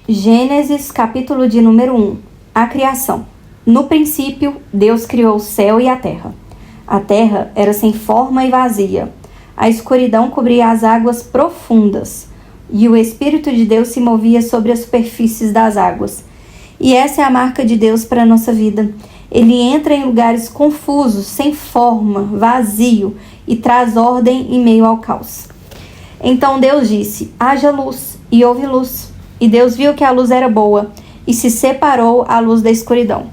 Gênesis, capítulo de número 1. A criação. No princípio, Deus criou o céu e a terra. A terra era sem forma e vazia. A escuridão cobria as águas profundas, e o Espírito de Deus se movia sobre as superfícies das águas. E essa é a marca de Deus para a nossa vida. Ele entra em lugares confusos, sem forma, vazio, e traz ordem em meio ao caos. Então Deus disse: haja luz, e houve luz. E Deus viu que a luz era boa, e se separou a luz da escuridão.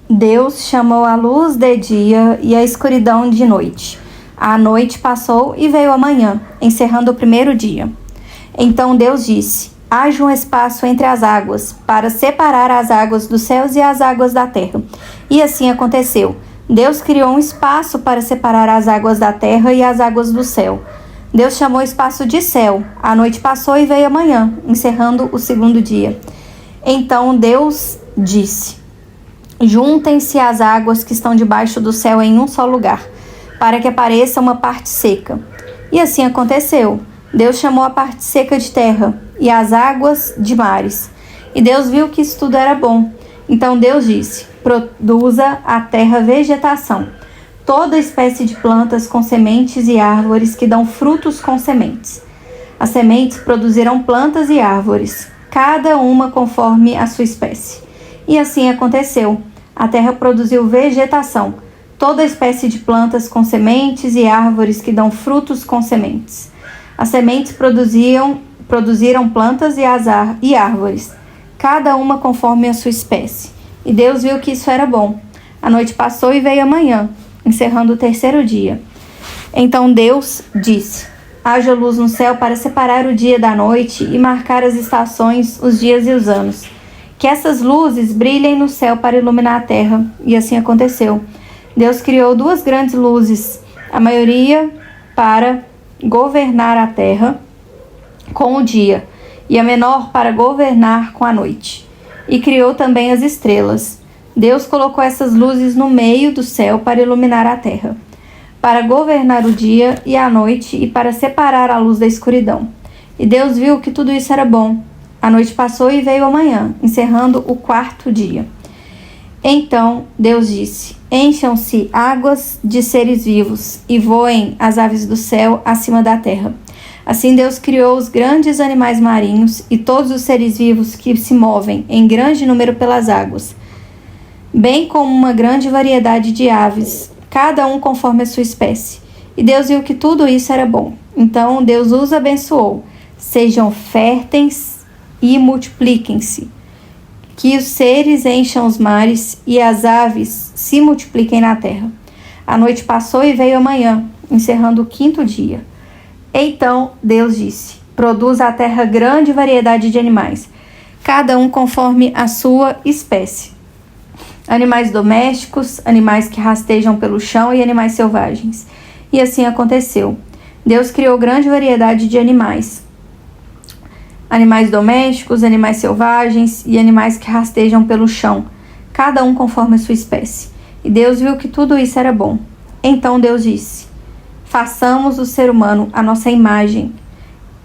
Deus chamou a luz de dia e a escuridão de noite. A noite passou e veio a manhã, encerrando o primeiro dia. Então Deus disse: haja um espaço entre as águas, para separar as águas dos céus e as águas da terra. E assim aconteceu. Deus criou um espaço para separar as águas da terra e as águas do céu. Deus chamou o espaço de céu. A noite passou e veio a manhã, encerrando o segundo dia. Então Deus disse: juntem-se as águas que estão debaixo do céu em um só lugar, para que apareça uma parte seca. E assim aconteceu. Deus chamou a parte seca de terra e as águas de mares. E Deus viu que isso tudo era bom. Então Deus disse: produza a terra vegetação, toda espécie de plantas com sementes e árvores que dão frutos com sementes. As sementes produzirão plantas e árvores, cada uma conforme a sua espécie. E assim aconteceu. A terra produziu vegetação, toda espécie de plantas com sementes e árvores que dão frutos com sementes. As sementes produziram plantas e árvores, cada uma conforme a sua espécie. E Deus viu que isso era bom. A noite passou e veio a manhã, encerrando o terceiro dia. Então Deus disse: haja luz no céu para separar o dia da noite e marcar as estações, os dias e os anos. Que essas luzes brilhem no céu para iluminar a terra. E assim aconteceu. Deus criou duas grandes luzes, a maioria para governar a terra com o dia, e a menor para governar com a noite. E criou também as estrelas. Deus colocou essas luzes no meio do céu para iluminar a terra, para governar o dia e a noite e para separar a luz da escuridão. E Deus viu que tudo isso era bom. A noite passou e veio a manhã, encerrando o quarto dia. Então Deus disse: encham-se águas de seres vivos e voem as aves do céu acima da terra. Assim Deus criou os grandes animais marinhos e todos os seres vivos que se movem em grande número pelas águas, bem como uma grande variedade de aves, cada um conforme a sua espécie. E Deus viu que tudo isso era bom. Então Deus os abençoou: sejam férteis e multipliquem-se, que os seres encham os mares e as aves se multipliquem na terra. A noite passou e veio a manhã, encerrando o quinto dia. Então Deus disse: produza a terra grande variedade de animais, cada um conforme a sua espécie. Animais domésticos, animais que rastejam pelo chão e animais selvagens. E assim aconteceu. Deus criou grande variedade de animais. Animais domésticos, animais selvagens e animais que rastejam pelo chão, cada um conforme a sua espécie. E Deus viu que tudo isso era bom. Então Deus disse: façamos o ser humano à nossa imagem.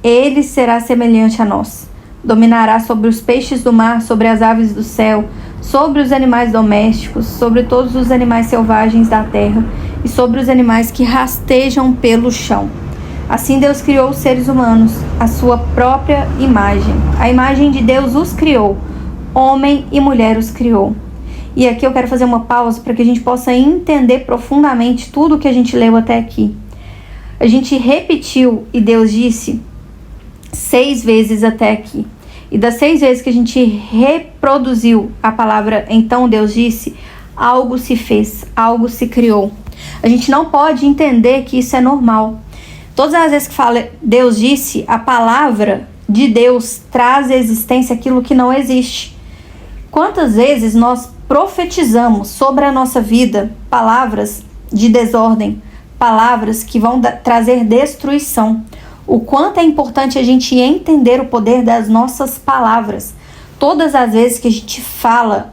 Ele será semelhante a nós. Dominará sobre os peixes do mar, sobre as aves do céu, sobre os animais domésticos, sobre todos os animais selvagens da terra e sobre os animais que rastejam pelo chão. Assim Deus criou os seres humanos, a sua própria imagem. A imagem de Deus os criou, homem e mulher os criou. E aqui eu quero fazer uma pausa para que a gente possa entender profundamente tudo o que a gente leu até aqui. A gente repetiu e Deus disse 6 vezes até aqui. E das 6 vezes que a gente reproduziu a palavra então Deus disse, algo se fez, algo se criou. A gente não pode entender que isso é normal. Todas as vezes que fala Deus disse, a palavra de Deus traz à existência aquilo que não existe. Quantas vezes nós profetizamos sobre a nossa vida palavras de desordem, palavras que vão trazer destruição? O quanto é importante a gente entender o poder das nossas palavras. Todas as vezes que a gente fala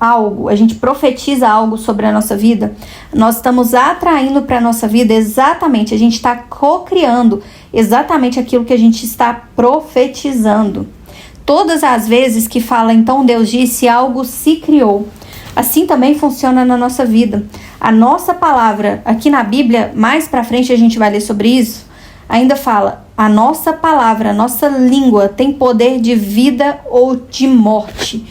algo, a gente profetiza algo sobre a nossa vida, nós estamos atraindo para a nossa vida exatamente, a gente está co-criando exatamente aquilo que a gente está profetizando. Todas as vezes que fala, então Deus disse, algo se criou. Assim também funciona na nossa vida. A nossa palavra, aqui na Bíblia, mais para frente a gente vai ler sobre isso, ainda fala, a nossa palavra, a nossa língua tem poder de vida ou de morte.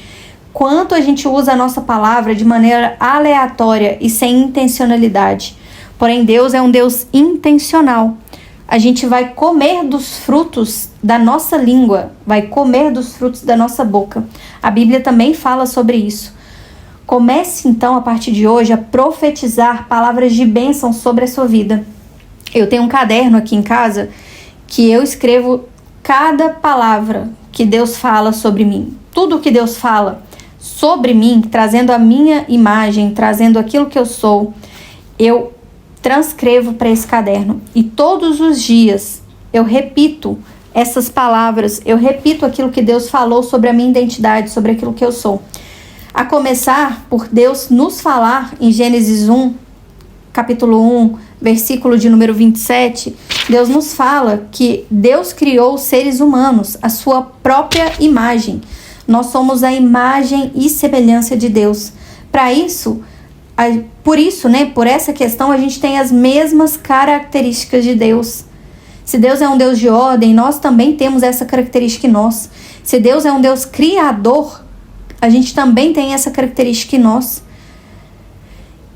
Quanto a gente usa a nossa palavra de maneira aleatória e sem intencionalidade. Porém, Deus é um Deus intencional. A gente vai comer dos frutos da nossa língua, vai comer dos frutos da nossa boca. A Bíblia também fala sobre isso. Comece então, a partir de hoje, a profetizar palavras de bênção sobre a sua vida. Eu tenho um caderno aqui em casa que eu escrevo cada palavra que Deus fala sobre mim. Tudo que Deus fala sobre mim, trazendo a minha imagem, trazendo aquilo que eu sou, eu transcrevo para esse caderno. E todos os dias eu repito essas palavras, eu repito aquilo que Deus falou sobre a minha identidade, sobre aquilo que eu sou. A começar por Deus nos falar em Gênesis 1, capítulo 1, versículo de número 27, Deus nos fala que Deus criou os seres humanos, a sua própria imagem. Nós somos a imagem e semelhança de Deus. Por essa questão, a gente tem as mesmas características de Deus. Se Deus é um Deus de ordem, nós também temos essa característica em nós. Se Deus é um Deus criador, a gente também tem essa característica em nós.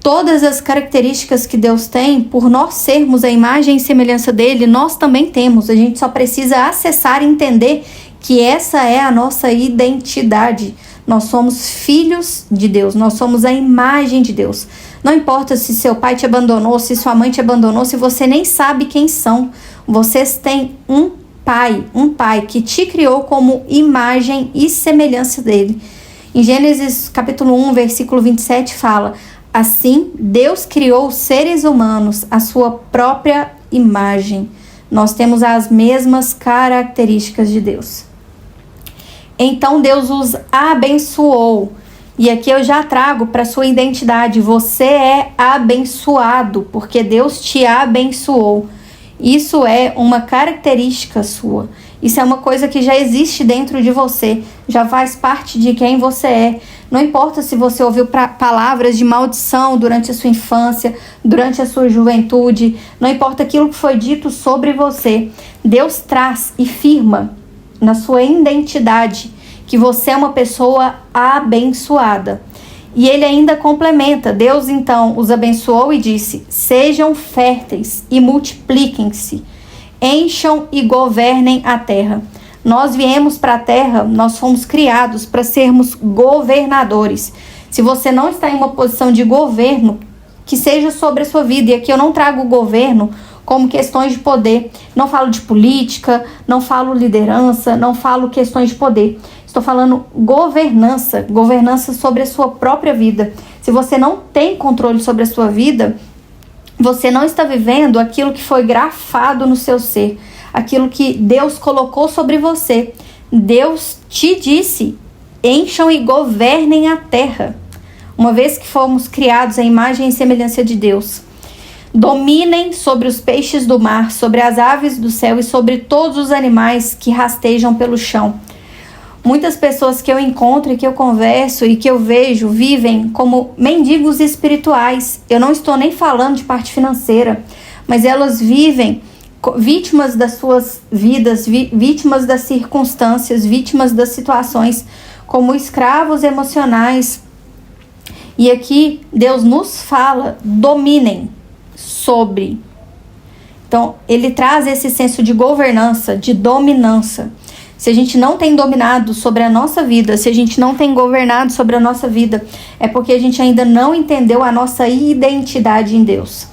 Todas as características que Deus tem, por nós sermos a imagem e semelhança dele, nós também temos. A gente só precisa acessar e entender que essa é a nossa identidade. Nós somos filhos de Deus, nós somos a imagem de Deus. Não importa se seu pai te abandonou, se sua mãe te abandonou, se você nem sabe quem são. Vocês têm um pai que te criou como imagem e semelhança dele. Em Gênesis capítulo 1, versículo 27 fala: assim, Deus criou os seres humanos à sua própria imagem. Nós temos as mesmas características de Deus. Então Deus os abençoou. E aqui eu já trago para sua identidade. Você é abençoado, porque Deus te abençoou. Isso é uma característica sua. Isso é uma coisa que já existe dentro de você. Já faz parte de quem você é. Não importa se você ouviu palavras de maldição durante a sua infância, durante a sua juventude. Não importa aquilo que foi dito sobre você. Deus traz e firma na sua identidade que você é uma pessoa abençoada. E ele ainda complementa. Deus então os abençoou e disse: sejam férteis e multipliquem-se, encham e governem a terra. Nós viemos para a terra, nós fomos criados para sermos governadores. Se você não está em uma posição de governo, que seja sobre a sua vida. E aqui eu não trago o governo como questões de poder. Não falo de política, não falo liderança, não falo questões de poder. Estou falando governança sobre a sua própria vida. Se você não tem controle sobre a sua vida, você não está vivendo aquilo que foi grafado no seu ser, aquilo que Deus colocou sobre você. Deus te disse: encham e governem a terra. Uma vez que fomos criados à imagem e semelhança de Deus, dominem sobre os peixes do mar, sobre as aves do céu e sobre todos os animais que rastejam pelo chão. Muitas pessoas que eu encontro e que eu converso e que eu vejo vivem como mendigos espirituais. Eu não estou nem falando de parte financeira, mas elas vivem vítimas das suas vidas, vítimas das circunstâncias, vítimas das situações, como escravos emocionais. E aqui Deus nos fala: dominem sobre. Então, ele traz esse senso de governança, de dominância. Se a gente não tem dominado sobre a nossa vida, se a gente não tem governado sobre a nossa vida, é porque a gente ainda não entendeu a nossa identidade em Deus.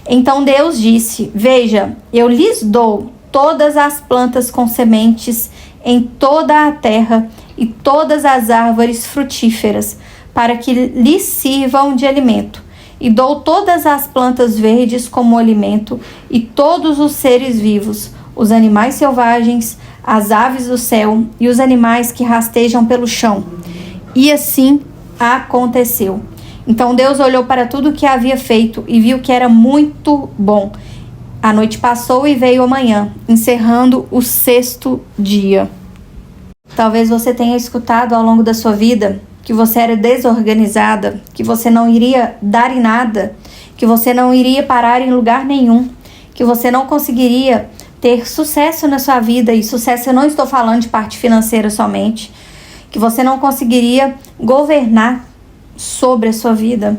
Então Deus disse: veja, eu lhes dou todas as plantas com sementes em toda a terra e todas as árvores frutíferas, para que lhes sirvam de alimento. E dou todas as plantas verdes como alimento, e todos os seres vivos, os animais selvagens, as aves do céu e os animais que rastejam pelo chão. E assim aconteceu. Então Deus olhou para tudo o que havia feito e viu que era muito bom. A noite passou e veio a manhã, encerrando o 6º dia. Talvez você tenha escutado ao longo da sua vida que você era desorganizada, que você não iria dar em nada, que você não iria parar em lugar nenhum, que você não conseguiria ter sucesso na sua vida. E sucesso eu não estou falando de parte financeira somente, que você não conseguiria governar sobre a sua vida.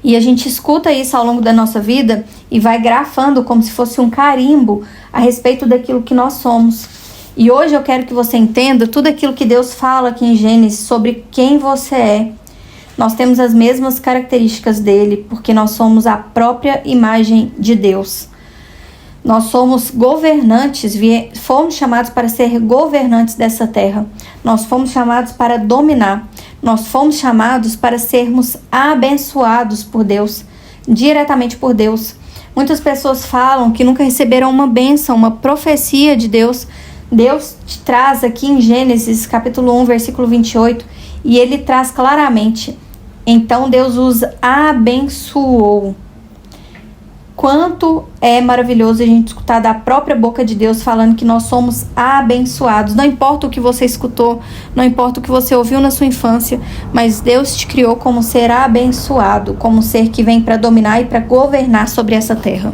E a gente escuta isso ao longo da nossa vida e vai grafando como se fosse um carimbo a respeito daquilo que nós somos. E hoje eu quero que você entenda tudo aquilo que Deus fala aqui em Gênesis sobre quem você é. Nós temos as mesmas características dele, porque nós somos a própria imagem de Deus. Nós somos governantes, fomos chamados para ser governantes dessa terra. Nós fomos chamados para dominar. Nós fomos chamados para sermos abençoados por Deus, diretamente por Deus. Muitas pessoas falam que nunca receberam uma bênção, uma profecia de Deus. Deus te traz aqui em Gênesis capítulo 1, versículo 28, e ele traz claramente: então Deus os abençoou. Quanto é maravilhoso a gente escutar da própria boca de Deus falando que nós somos abençoados. Não importa o que você escutou, não importa o que você ouviu na sua infância, mas Deus te criou como ser abençoado, como ser que vem para dominar e para governar sobre essa terra.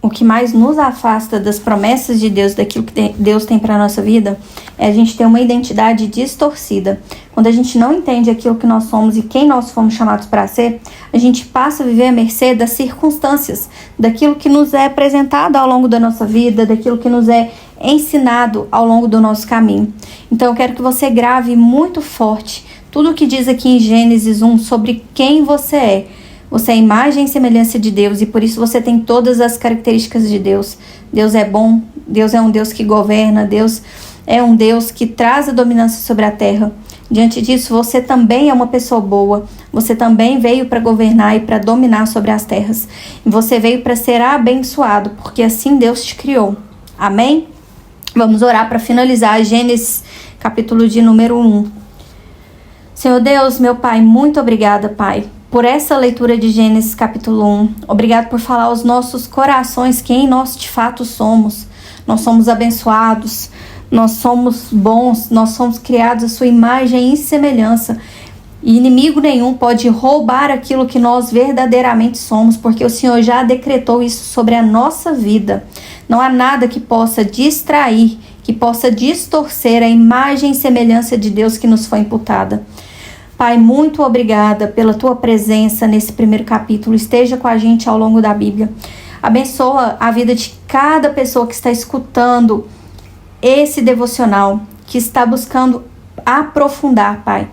O que mais nos afasta das promessas de Deus, daquilo que Deus tem para a nossa vida, é a gente ter uma identidade distorcida. Quando a gente não entende aquilo que nós somos e quem nós fomos chamados para ser, a gente passa a viver à mercê das circunstâncias, daquilo que nos é apresentado ao longo da nossa vida, daquilo que nos é ensinado ao longo do nosso caminho. Então eu quero que você grave muito forte tudo o que diz aqui em Gênesis 1 sobre quem você é. Você é a imagem e semelhança de Deus e por isso você tem todas as características de Deus. Deus é bom, Deus é um Deus que governa, Deus é um Deus que traz a dominância sobre a terra. Diante disso, você também é uma pessoa boa. Você também veio para governar e para dominar sobre as terras. E você veio para ser abençoado, porque assim Deus te criou. Amém? Vamos orar para finalizar Gênesis capítulo de número 1. Senhor Deus, meu Pai, muito obrigada, Pai, por essa leitura de Gênesis capítulo 1. Obrigado por falar aos nossos corações quem nós de fato somos. Nós somos abençoados, nós somos bons, nós somos criados à sua imagem e semelhança. E inimigo nenhum pode roubar aquilo que nós verdadeiramente somos, porque o Senhor já decretou isso sobre a nossa vida. Não há nada que possa distrair, que possa distorcer a imagem e semelhança de Deus que nos foi imputada. Pai, muito obrigada pela tua presença nesse primeiro capítulo. Esteja com a gente ao longo da Bíblia. Abençoa a vida de cada pessoa que está escutando esse devocional, que está buscando aprofundar, Pai.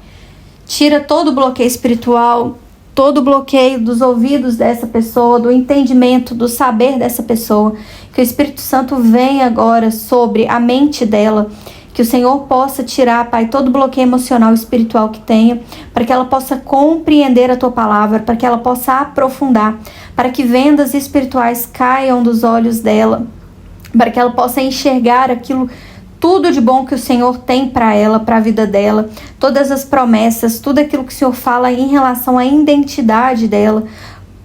Tira todo o bloqueio espiritual, todo o bloqueio dos ouvidos dessa pessoa, do entendimento, do saber dessa pessoa. Que o Espírito Santo venha agora sobre a mente dela. Que o Senhor possa tirar, Pai, todo o bloqueio emocional e espiritual que tenha, para que ela possa compreender a Tua palavra, para que ela possa aprofundar, para que vendas espirituais caiam dos olhos dela, para que ela possa enxergar aquilo, tudo de bom que o Senhor tem para ela, para a vida dela, todas as promessas, tudo aquilo que o Senhor fala em relação à identidade dela,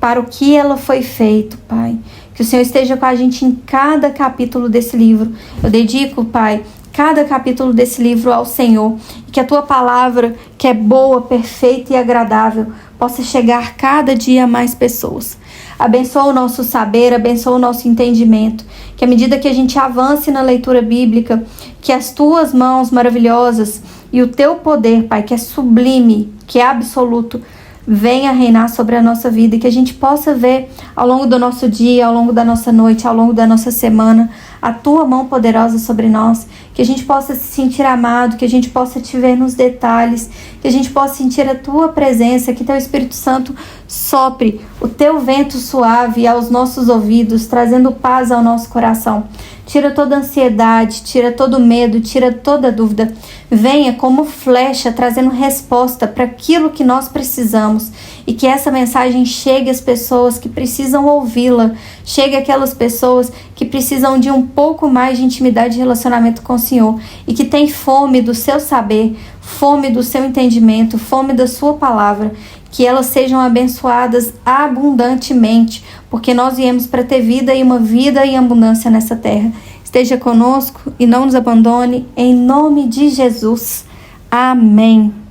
para o que ela foi feito, Pai. Que o Senhor esteja com a gente em cada capítulo desse livro. Eu dedico, Pai, cada capítulo desse livro ao Senhor, e que a Tua palavra, que é boa, perfeita e agradável, possa chegar cada dia a mais pessoas. Abençoa o nosso saber, abençoa o nosso entendimento, que à medida que a gente avance na leitura bíblica, que as Tuas mãos maravilhosas e o Teu poder, Pai, que é sublime, que é absoluto, venha reinar sobre a nossa vida, e que a gente possa ver ao longo do nosso dia, ao longo da nossa noite, ao longo da nossa semana, a Tua mão poderosa sobre nós, que a gente possa se sentir amado, que a gente possa te ver nos detalhes, que a gente possa sentir a Tua presença, que Teu Espírito Santo sopre o Teu vento suave aos nossos ouvidos, trazendo paz ao nosso coração. Tira toda ansiedade, tira todo medo, tira toda dúvida. Venha como flecha, trazendo resposta para aquilo que nós precisamos. e que essa mensagem chegue às pessoas que precisam ouvi-la, chegue àquelas pessoas que precisam de um pouco mais de intimidade e relacionamento com o Senhor e que tem fome do seu saber, fome do seu entendimento, fome da sua palavra, que elas sejam abençoadas abundantemente, porque nós viemos para ter vida e uma vida em abundância nessa terra. Esteja conosco e não nos abandone, em nome de Jesus. Amém.